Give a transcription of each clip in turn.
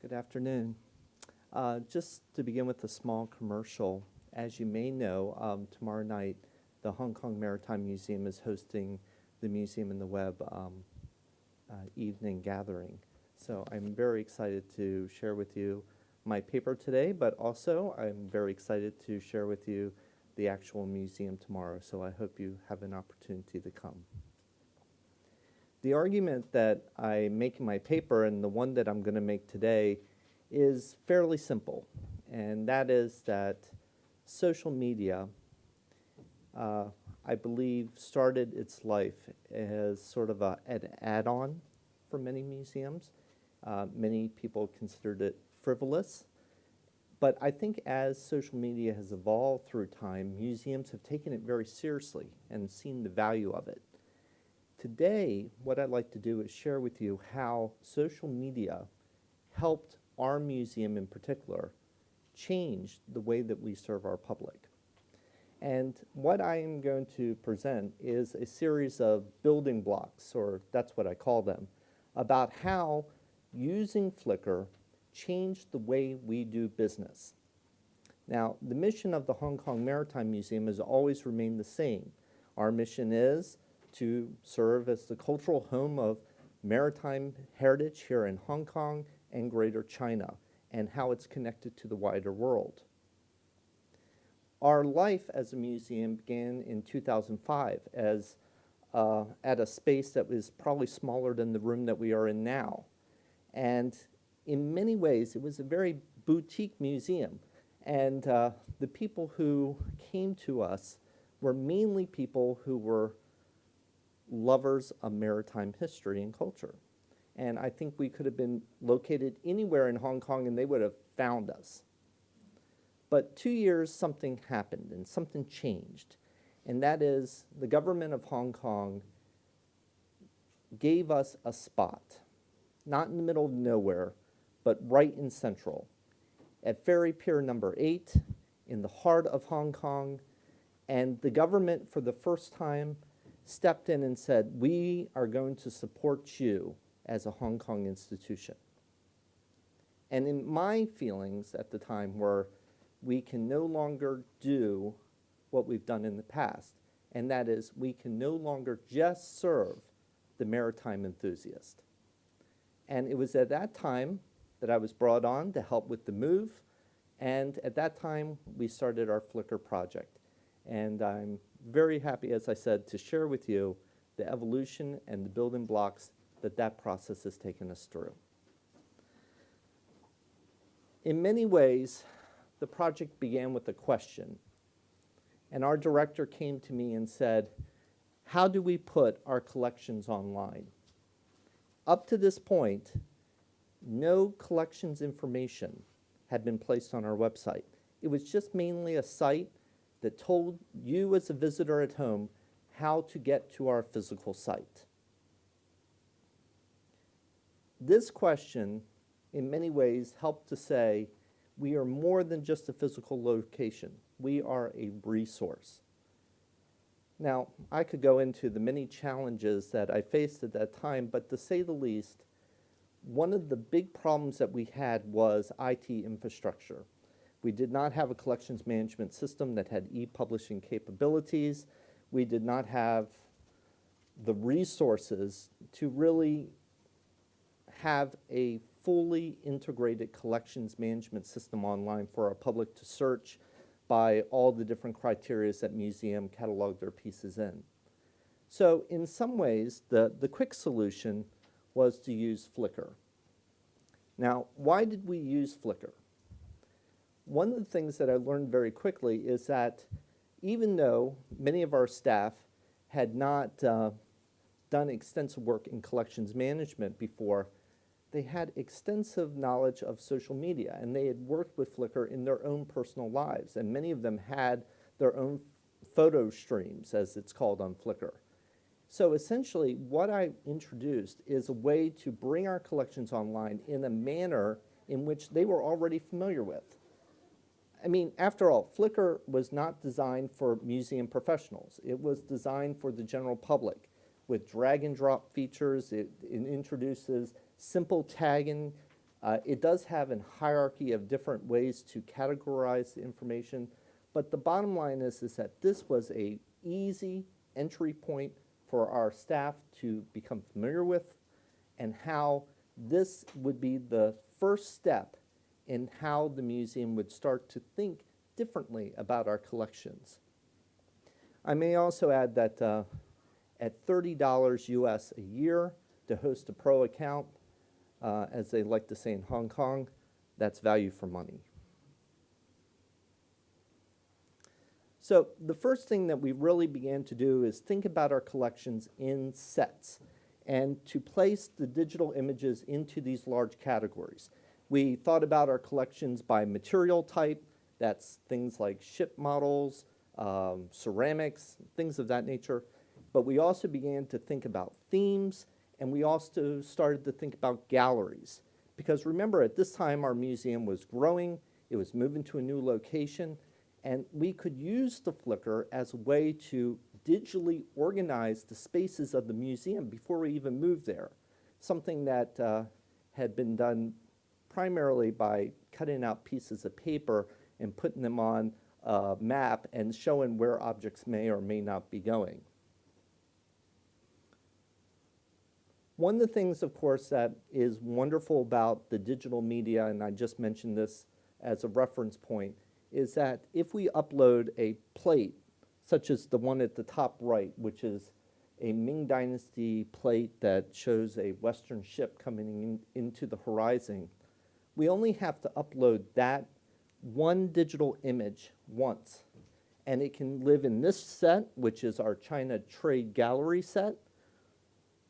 Good afternoon. Just to begin with a small commercial, as you may know, tomorrow night the Hong Kong Maritime Museum is hosting the Museum in the Web evening gathering. So I'm very excited to share with you my paper today, but also I'm very excited to share with you the actual museum tomorrow. So I hope you have an opportunity to come. The argument that I make in my paper, and the one that I'm going to make today, is fairly simple, and that is that social media, I believe, started its life as sort of an add-on for many museums. Many people considered it frivolous, but I think as social media has evolved through time, museums have taken it very seriously and seen the value of it. Today, what I'd like to do is share with you how social media helped our museum in particular change the way that we serve our public. And what I am going to present is a series of building blocks, or that's what I call them, about how using Flickr changed the way we do business. Now, the mission of the Hong Kong Maritime Museum has always remained the same. Our mission is to serve as the cultural home of maritime heritage here in Hong Kong and Greater China, and how it's connected to the wider world. Our life as a museum began in 2005 as at a space that was probably smaller than the room that we are in now. And in many ways, it was a very boutique museum. And the people who came to us were mainly people who were lovers of maritime history and culture. And I think we could have been located anywhere in Hong Kong and they would have found us. But 2 years, something happened and something changed. And that is the government of Hong Kong gave us a spot, not in the middle of nowhere, but right in Central, at Ferry Pier number 8, in the heart of Hong Kong. And the government, for the first time, stepped in and said, we are going to support you as a Hong Kong institution. And in my feelings at the time were, we can no longer do what we've done in the past, and that is we can no longer just serve the maritime enthusiast. And it was at that time that I was brought on to help with the move, and at that time we started our Flickr project. And I'm very happy, as I said, to share with you the evolution and the building blocks that that process has taken us through. In many ways, the project began with a question. And our director came to me and said, how do we put our collections online? Up to this point, no collections information had been placed on our website. It was just mainly a site that told you as a visitor at home how to get to our physical site. This question, in many ways, helped to say we are more than just a physical location. We are a resource. Now, I could go into the many challenges that I faced at that time, but to say the least, one of the big problems that we had was IT infrastructure. We did not have a collections management system that had e-publishing capabilities. We did not have the resources to really have a fully integrated collections management system online for our public to search by all the different criteria that museum catalog their pieces in. So in some ways, the quick solution was to use Flickr. Now, why did we use Flickr? One of the things that I learned very quickly is that even though many of our staff had not done extensive work in collections management before, they had extensive knowledge of social media, and they had worked with Flickr in their own personal lives, and many of them had their own photo streams, as it's called on Flickr. So essentially, what I introduced is a way to bring our collections online in a manner in which they were already familiar with. I mean, after all, Flickr was not designed for museum professionals. It was designed for the general public with drag and drop features. It introduces simple tagging It does have a hierarchy of different ways to categorize the information, but the bottom line is that this was a easy entry point for our staff to become familiar with, and how this would be the first step in how the museum would start to think differently about our collections. I may also add that at $30 US a year to host a pro account, as they like to say in Hong Kong, that's value for money. So the first thing that we really began to do is think about our collections in sets and to place the digital images into these large categories. We thought about our collections by material type. That's things like ship models, ceramics, things of that nature. But we also began to think about themes, and we also started to think about galleries. Because remember, at this time, our museum was growing, it was moving to a new location, and we could use the Flickr as a way to digitally organize the spaces of the museum before we even moved there. Something that had been done primarily by cutting out pieces of paper and putting them on a map and showing where objects may or may not be going. One of the things, of course, that is wonderful about the digital media, and I just mentioned this as a reference point, is that if we upload a plate, such as the one at the top right, which is a Ming Dynasty plate that shows a Western ship coming into the horizon, we only have to upload that one digital image once. And it can live in this set, which is our China Trade Gallery set,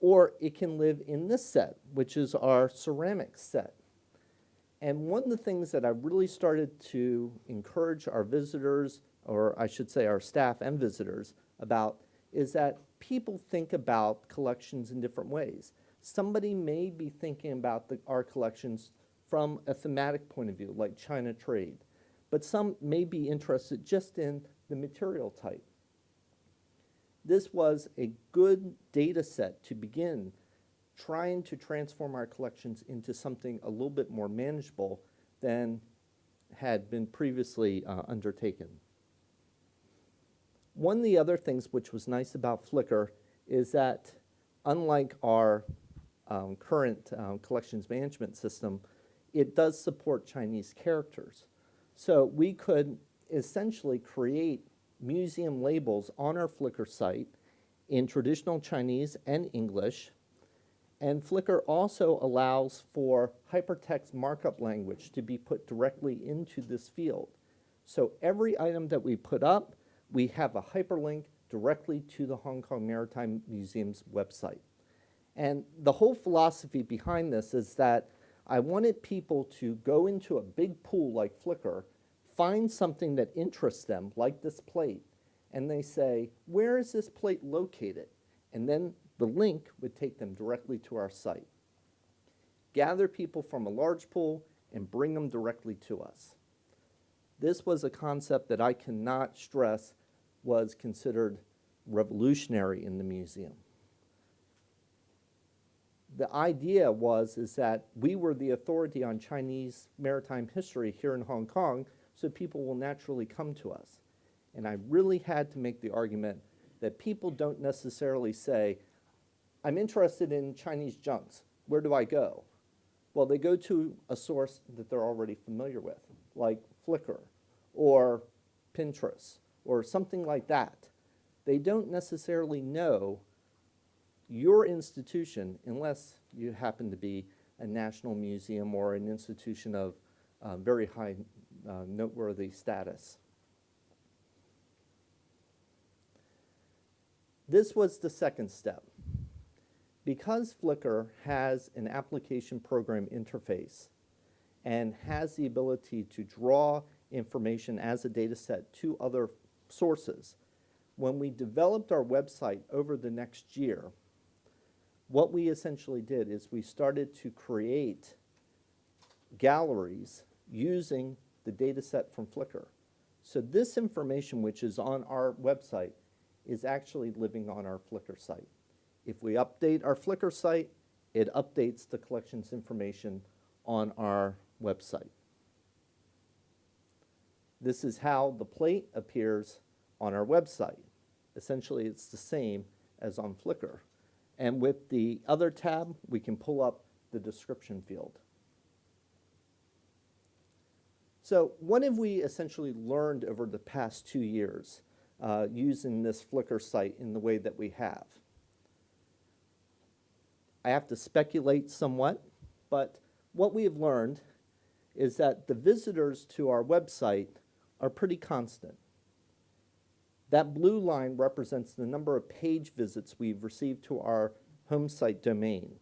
or it can live in this set, which is our ceramics set. And one of the things that I really started to encourage our visitors, or I should say our staff and visitors, about is that people think about collections in different ways. Somebody may be thinking about our collections from a thematic point of view, like China trade, but some may be interested just in the material type. This was a good data set to begin trying to transform our collections into something a little bit more manageable than had been previously undertaken. One of the other things which was nice about Flickr is that unlike our current collections management system, it does support Chinese characters. So we could essentially create museum labels on our Flickr site in traditional Chinese and English. And Flickr also allows for hypertext markup language to be put directly into this field. So every item that we put up, we have a hyperlink directly to the Hong Kong Maritime Museum's website. And the whole philosophy behind this is that I wanted people to go into a big pool like Flickr, find something that interests them, like this plate, and they say, where is this plate located? And then the link would take them directly to our site. Gather people from a large pool and bring them directly to us. This was a concept that I cannot stress was considered revolutionary in the museum. The idea is that we were the authority on Chinese maritime history here in Hong Kong, so people will naturally come to us. And I really had to make the argument that people don't necessarily say, I'm interested in Chinese junks. Where do I go? Well, they go to a source that they're already familiar with, like Flickr or Pinterest or something like that. They don't necessarily know your institution unless you happen to be a national museum or an institution of very high noteworthy status. This was the second step. Because Flickr has an application program interface and has the ability to draw information as a data set to other sources, when we developed our website over the next year, what we essentially did is we started to create galleries using the data set from Flickr. So this information, which is on our website, is actually living on our Flickr site. If we update our Flickr site, it updates the collections information on our website. This is how the plate appears on our website. Essentially, it's the same as on Flickr. And with the other tab, we can pull up the description field. So what have we essentially learned over the past 2 years using this Flickr site in the way that we have? I have to speculate somewhat, but what we have learned is that the visitors to our website are pretty constant. That blue line represents the number of page visits we've received to our home site domain.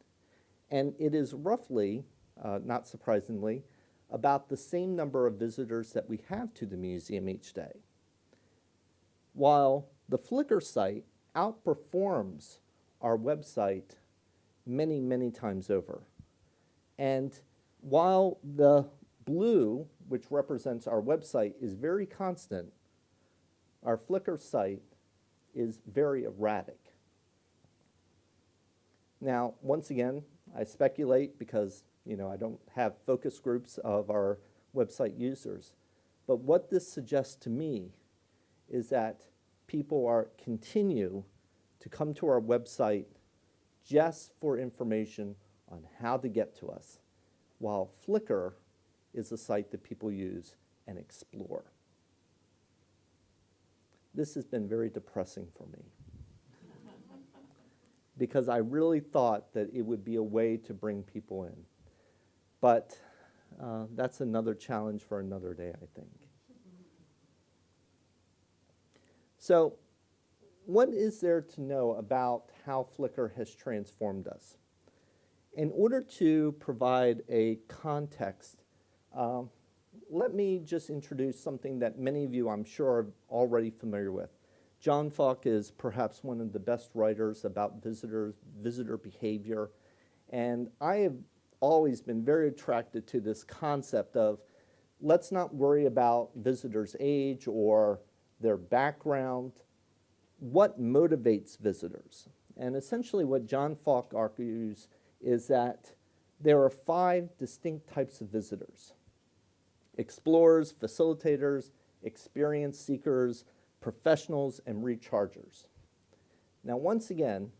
And it is roughly, not surprisingly, about the same number of visitors that we have to the museum each day. While the Flickr site outperforms our website many, many times over. And while the blue, which represents our website, is very constant, our Flickr site is very erratic. Now, once again, I speculate because I don't have focus groups of our website users. But what this suggests to me is that people continue to come to our website just for information on how to get to us, while Flickr is a site that people use and explore. This has been very depressing for me because I really thought that it would be a way to bring people in. But that's another challenge for another day, I think. So what is there to know about how Flickr has transformed us? In order to provide a context, let me just introduce something that many of you, I'm sure, are already familiar with. John Falk is perhaps one of the best writers about visitor behavior, and I have always been very attracted to this concept of let's not worry about visitors' age or their background. What motivates visitors? And essentially what John Falk argues is that there are 5 distinct types of visitors: explorers, facilitators, experience seekers, professionals, and rechargers. Now, once again,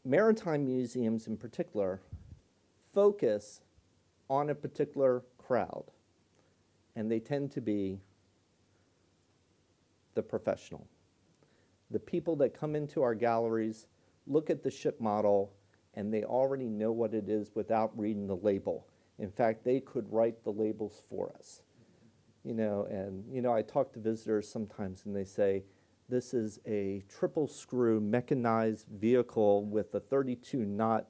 maritime museums in particular focus on a particular crowd, and they tend to be the professional. The people that come into our galleries look at the ship model and they already know what it is without reading the label. In fact, they could write the labels for us. I talk to visitors sometimes and they say, this is a triple screw mechanized vehicle with a 32 knot,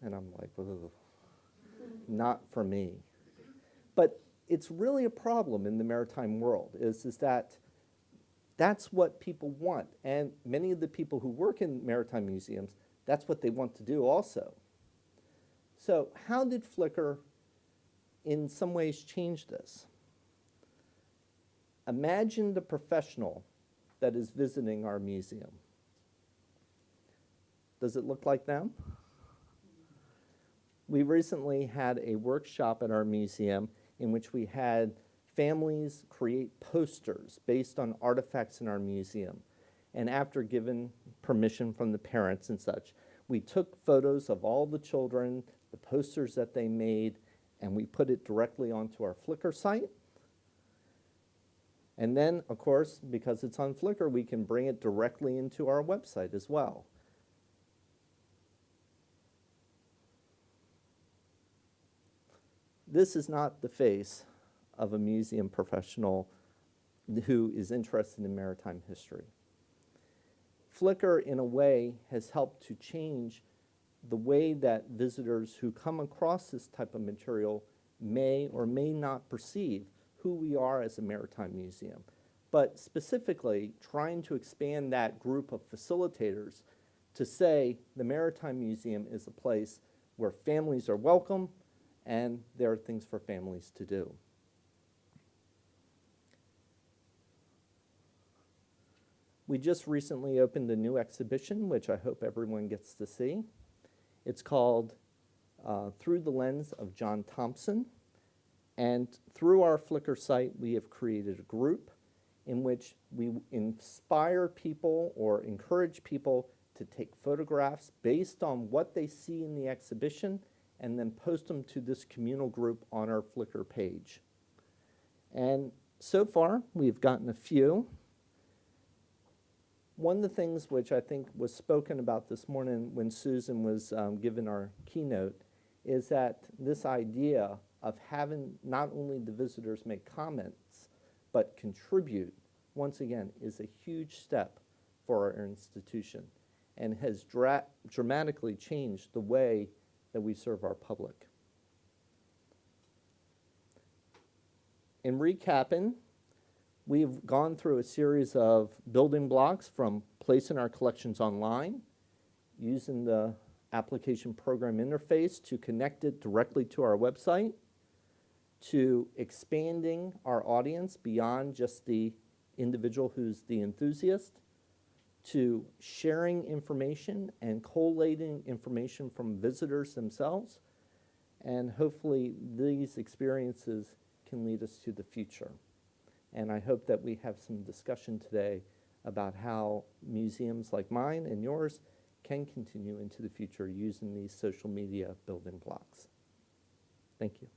and I'm like, ugh, not for me. But it's really a problem in the maritime world, is that that's what people want. And many of the people who work in maritime museums, that's what they want to do also. So how did Flickr in some ways change this? Imagine the professional that is visiting our museum. Does it look like them? We recently had a workshop at our museum in which we had families create posters based on artifacts in our museum. And after given permission from the parents and such, we took photos of all the children, the posters that they made, and we put it directly onto our Flickr site. And then, of course, because it's on Flickr, we can bring it directly into our website as well. This is not the face of a museum professional who is interested in maritime history. Flickr, in a way, has helped to change the way that visitors who come across this type of material may or may not perceive who we are as a maritime museum, but specifically trying to expand that group of facilitators to say the Maritime Museum is a place where families are welcome and there are things for families to do. We just recently opened a new exhibition, which I hope everyone gets to see. It's called through the lens of John Thompson. And through our Flickr site, we have created a group in which we inspire people or encourage people to take photographs based on what they see in the exhibition and then post them to this communal group on our Flickr page. And so far, we've gotten a few. One of the things which I think was spoken about this morning when Susan was given our keynote is that this idea of having not only the visitors make comments, but contribute, once again, is a huge step for our institution and has dramatically changed the way that we serve our public. In recapping, we've gone through a series of building blocks from placing our collections online, using the application program interface to connect it directly to our website, to expanding our audience beyond just the individual who's the enthusiast, to sharing information and collating information from visitors themselves, and hopefully these experiences can lead us to the future. And I hope that we have some discussion today about how museums like mine and yours can continue into the future using these social media building blocks. Thank you.